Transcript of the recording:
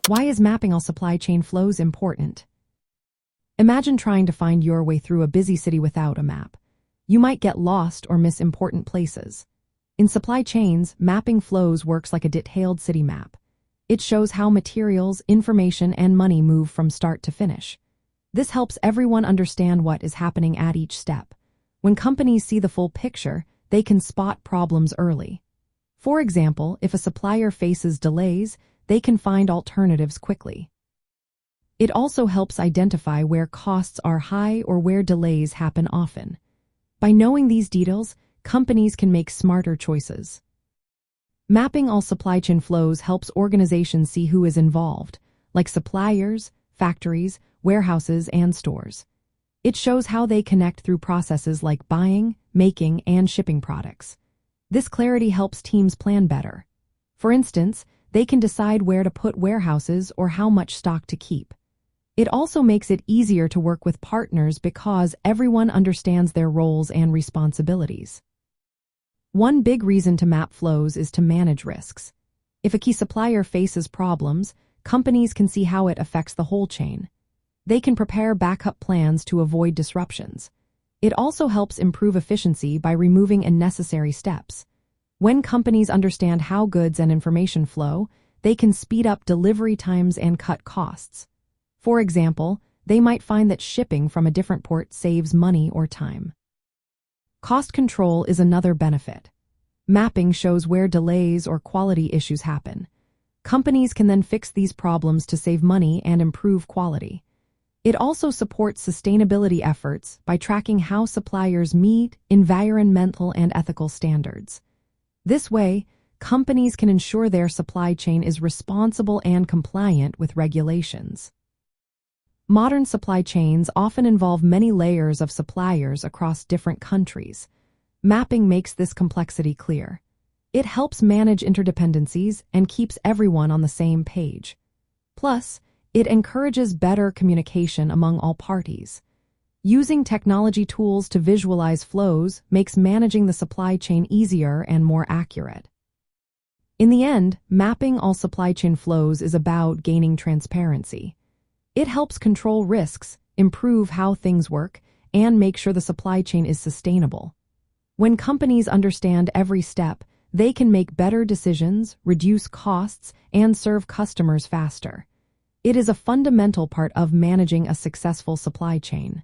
Why is mapping all supply chain flows important? Imagine trying to find your way through a busy city without a map. You might get lost or miss important places. In supply chains, mapping flows works like a detailed city map. It shows how materials, information, and money move from start to finish. This helps everyone understand what is happening at each step. When companies see the full picture, they can spot problems early. For example, if a supplier faces delays, they can find alternatives quickly. It also helps identify where costs are high or where delays happen often. By knowing these details, companies can make smarter choices. Mapping all supply chain flows helps organizations see who is involved, like suppliers, factories, warehouses, and stores. It shows how they connect through processes like buying, making, and shipping products. This clarity helps teams plan better. For instance, they can decide where to put warehouses or how much stock to keep. It also makes it easier to work with partners because everyone understands their roles and responsibilities. One big reason to map flows is to manage risks. If a key supplier faces problems, companies can see how it affects the whole chain. They can prepare backup plans to avoid disruptions. It also helps improve efficiency by removing unnecessary steps. When companies understand how goods and information flow, they can speed up delivery times and cut costs. For example, they might find that shipping from a different port saves money or time. Cost control is another benefit. Mapping shows where delays or quality issues happen. Companies can then fix these problems to save money and improve quality. It also supports sustainability efforts by tracking how suppliers meet environmental and ethical standards. This way, companies can ensure their supply chain is responsible and compliant with regulations. Modern supply chains often involve many layers of suppliers across different countries. Mapping makes this complexity clear. It helps manage interdependencies and keeps everyone on the same page. Plus, it encourages better communication among all parties. Using technology tools to visualize flows makes managing the supply chain easier and more accurate. In the end, mapping all supply chain flows is about gaining transparency. It helps control risks, improve how things work, and make sure the supply chain is sustainable. When companies understand every step, they can make better decisions, reduce costs, and serve customers faster. It is a fundamental part of managing a successful supply chain.